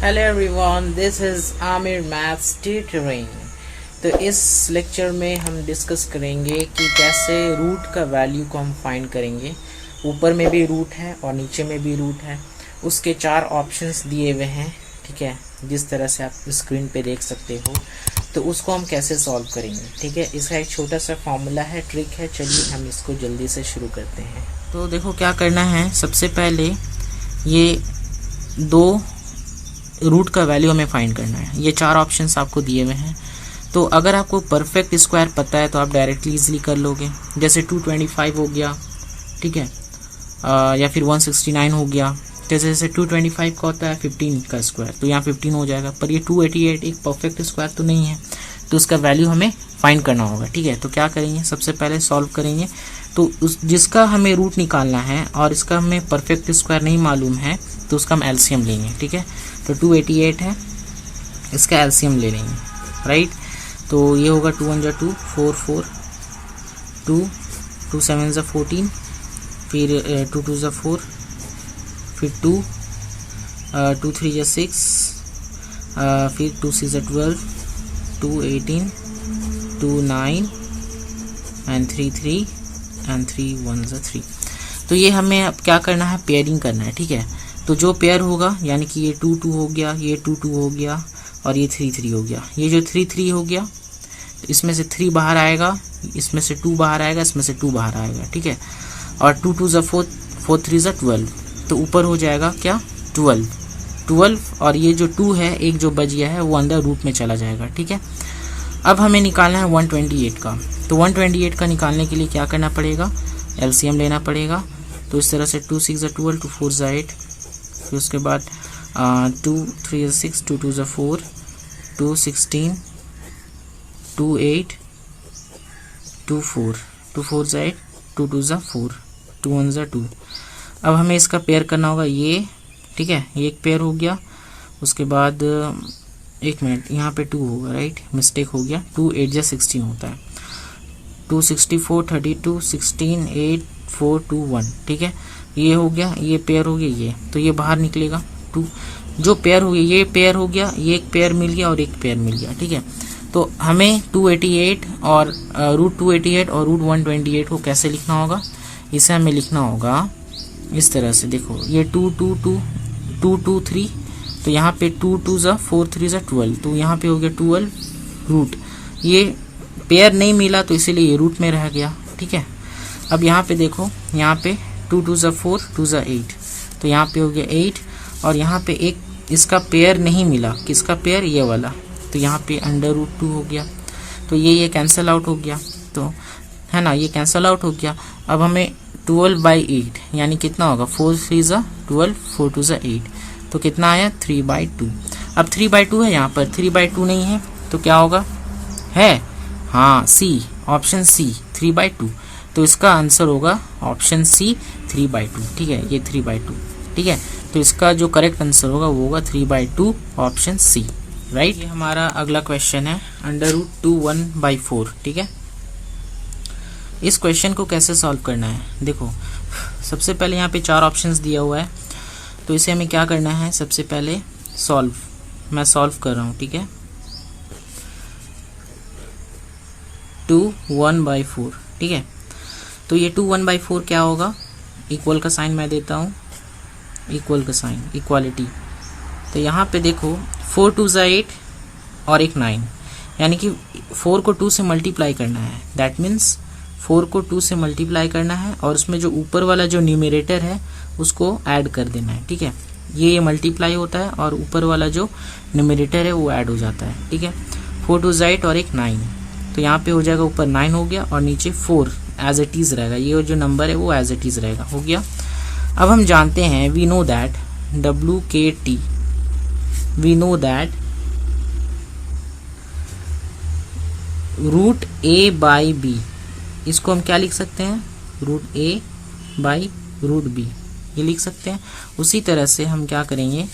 Hello everyone, this is Aamir maths tutoring. तो इस lecture में हम डिस्कस करेंगे कि कैसे रूट का वैल्यू को हम फाइंड करेंगे। ऊपर में भी रूट है और नीचे में भी रूट है। उसके 4 ऑप्शंस दिए हुए हैं, ठीक है, जिस तरह से आप स्क्रीन पे देख सकते हो। तो उसको हम कैसे सॉल्व करेंगे, ठीक है। इसका एक छोटा सा फॉर्मूला है, ट्रिक है। चलिए हम इसको जल्दी से शुरू करते हैं। तो देखो क्या करना है। सबसे पहले ये 2 रूट का वैल्यू हमें फाइंड करना है। ये 4 ऑप्शंस आपको दिए हुए हैं। तो अगर आपको परफेक्ट स्क्वायर पता है तो आप डायरेक्टली इजीली कर लोगे। जैसे 225 हो गया, ठीक है, या फिर 169 हो गया। जैसे 225 का होता है 15 का स्क्वायर, तो यहाँ 15 हो जाएगा। पर ये 288 एक परफेक्ट स्क्वायर तो नहीं है, तो उसका वैल्यू हमें फाइंड करना होगा, ठीक है। तो क्या करेंगे, सबसे पहले सॉल्व करेंगे। तो जिसका हमें रूट निकालना है और इसका हमें परफेक्ट स्क्वायर नहीं मालूम है, तो उसका हम एलसीएम लेंगे, ठीक है। तो 288 है, इसका एलसीएम ले लेंगे, राइट। तो ये होगा 2 1 जा 2 4 4 2 2 7 जा 14, फिर 2 2 जा 4, फिर 2 2 3 जा 6, फिर 2 6 जा 12, 2 18, 2 9 एंड 3 3 एंड 3 1 जा 3। तो ये हमें अब क्या करना है, पेयरिंग करना है, ठीक है। तो जो पेयर होगा, यानी कि ये 2 2 हो गया, ये 2 2 हो गया और ये 3 3 हो गया। ये जो 3 3 हो गया, तो इसमें से 3 बाहर आएगा, इसमें से 2 बाहर आएगा, इसमें से 2 बाहर आएगा, ठीक है। और 2 2 जा 4, 4 3 जा 12, तो ऊपर हो जाएगा क्या, 12। और ये जो 2 है, एक जो बच गया है, वो अंदर रूट में चला जाएगा, ठीक है। अब हमें निकालना है 128 का। तो 128 का निकालने के लिए क्या करना पड़ेगा, एलसीएम लेना पड़ेगा। तो इस तरह से 2 6 जा 12, 2 4 जा 8, फिर उसके बाद 2 3 जा 6, 2 2 जा 4, 2 16, 2 8, 2 4, 2 4 जा 8, 2 2 जा 4, 2 1 जा 2। अब हमें इसका पेयर करना होगा, ये, ठीक है, ये एक पेयर हो गया। उसके बाद एक मिनट, यहाँ पे 2 होगा, राइट, मिस्टेक हो गया। 2 8 जा 16 होता है। 2 64 32 16 8 4 2 1, ठीक है। ये हो गया, ये पेयर हो गया, ये तो ये बाहर निकलेगा। 2 जो पेयर हो गया, ये पेयर हो गया, ये एक पेयर मिल गया और एक पेयर मिल गया, ठीक है। तो हमें 288 और रूट 288 और रूट 128 को कैसे लिखना होगा, इसे हमें लिखना होगा इस तरह से। देखो ये 2 2 2 2 2 3, तो यहाँ पे 2 2 जा 4 3 जा 12, तो यहाँ पे हो गया 12 रूट। ये पेयर नहीं मिला तो इसीलिए ये रूट में रह गया, ठीक है। अब यहाँ पे देखो, यहाँ पे 2 2 जा 4, 2 जा 8, तो यहाँ पे हो गया 8। और यहाँ पे एक इसका पेयर नहीं मिला, किसका पेयर, ये वाला, तो यहाँ पे अंडर रूट 2 हो गया। तो ये कैंसिल आउट हो गया, तो है ना, ये कैंसिल आउट हो गया। अब हमें 12/8 यानी कितना होगा, 4 3 जा 12, 4 2 जा 8, तो कितना आया, 3/2। अब 3/2 है, यहाँ पर 3/2 नहीं है, तो क्या होगा, है, हाँ, सी, ऑप्शन सी 3/2। तो इसका आंसर होगा ऑप्शन सी 3/2, ठीक है, ये 3/2, ठीक है। तो इसका जो करेक्ट आंसर होगा वो होगा 3/2, ऑप्शन सी, राइट। ये हमारा अगला क्वेश्चन है, अंडर रूट 2 1/4, ठीक है। इस क्वेश्चन को कैसे सॉल्व करना है, देखो सबसे पहले यहाँ पे 4 ऑप्शंस दिया हुआ है। तो इसे हमें क्या करना है, सबसे पहले सॉल्व, मैं सॉल्व कर रहा हूँ, ठीक है। 2 1/4, ठीक है। तो ये 2 1/4 क्या होगा, इक्वल का साइन मैं देता हूँ, इक्वल का साइन, इक्वालिटी। तो यहाँ पे देखो 4 2 जा 8 और एक 9, यानी कि 4 को 2 से मल्टीप्लाई करना है। दैट मीन्स 4 को 2 से मल्टीप्लाई करना है और उसमें जो ऊपर वाला जो न्यूमरेटर है उसको ऐड कर देना है, ठीक है। ये मल्टीप्लाई होता है और ऊपर वाला जो न्यूमरेटर है वो ऐड हो जाता है, ठीक है। 4 2 जा 8 और एक 9, तो यहाँ पे हो जाएगा, ऊपर 9 हो गया और नीचे 4 एज इट इज रहेगा। ये जो नंबर है वो एज इट इज रहेगा, हो गया। अब हम जानते हैं, we know that WKT, we know that root A/B, इसको हम क्या लिख सकते हैं, रूट A/√B, ये लिख सकते हैं। उसी तरह से हम क्या करेंगे,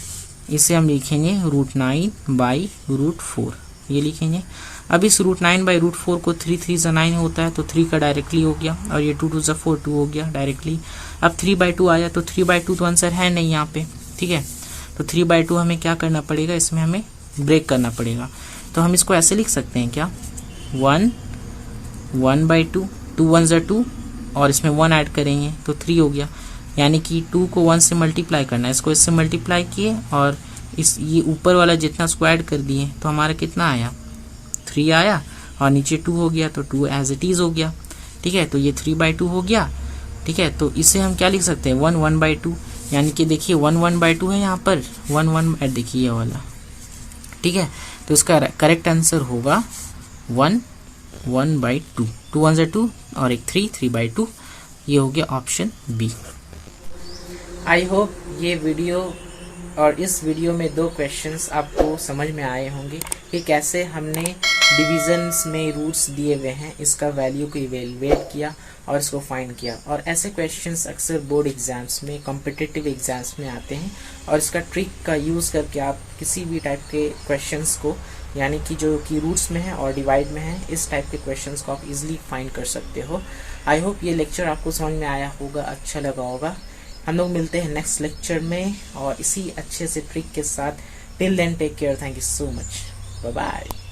इसे हम लिखेंगे रूट 9/√4, ये लिखेंगे। अब इस रूट 9/√4 को 3 3 जा 9 होता है, तो 3 का डायरेक्टली हो गया, और ये 2 2 जा 4 2 हो गया डायरेक्टली। अब 3/2 आया, तो 3/2 तो आंसर है नहीं यहाँ पे, ठीक है। तो 3/2 हमें क्या करना पड़ेगा, इसमें हमें ब्रेक करना पड़ेगा। तो हम इसको ऐसे लिख सकते हैं क्या, 1/2, 2 1 2 और इसमें 1 ऐड करेंगे तो 3 हो गया। यानी कि 2 को 1 से मल्टीप्लाई करना है, इसको इससे मल्टीप्लाई किए और ये ऊपर वाला जितना इसको ऐड कर दिए तो हमारा कितना आया, 3 आया और नीचे 2 हो गया तो 2 एज इट इज हो गया। ठीक है, तो ये 3/2 हो गया। ठीक है, तो इसे हम क्या लिख सकते हैं, 1/2। यानी कि देखिए 1/2 है यहाँ पर, 1 देखिए ये वाला। ठीक है, तो इसका करेक्ट आंसर होगा 1/2, 2 1 2 और एक 3/2। ये हो गया ऑप्शन बी। आई होप ये वीडियो और इस वीडियो में 2 क्वेश्चंस आपको समझ में आए होंगे कि कैसे हमने डिविजन्स में रूट्स दिए हुए हैं, इसका वैल्यू को इवेलुएट किया और इसको फाइंड किया। और ऐसे क्वेश्चंस अक्सर बोर्ड एग्जाम्स में, कॉम्पिटिटिव एग्जाम्स में आते हैं और इसका ट्रिक का यूज़ करके आप किसी भी टाइप के क्वेश्चंस को, यानी कि जो कि रूट्स में है और डिवाइड में है, इस टाइप के क्वेश्चंस को आप इजीली फाइंड कर सकते हो। आई होप ये लेक्चर आपको समझ में आया होगा, अच्छा लगा होगा। हम लोग मिलते हैं नेक्स्ट लेक्चर में और इसी अच्छे से ट्रिक के साथ। Till then take care, thank you so much, bye bye.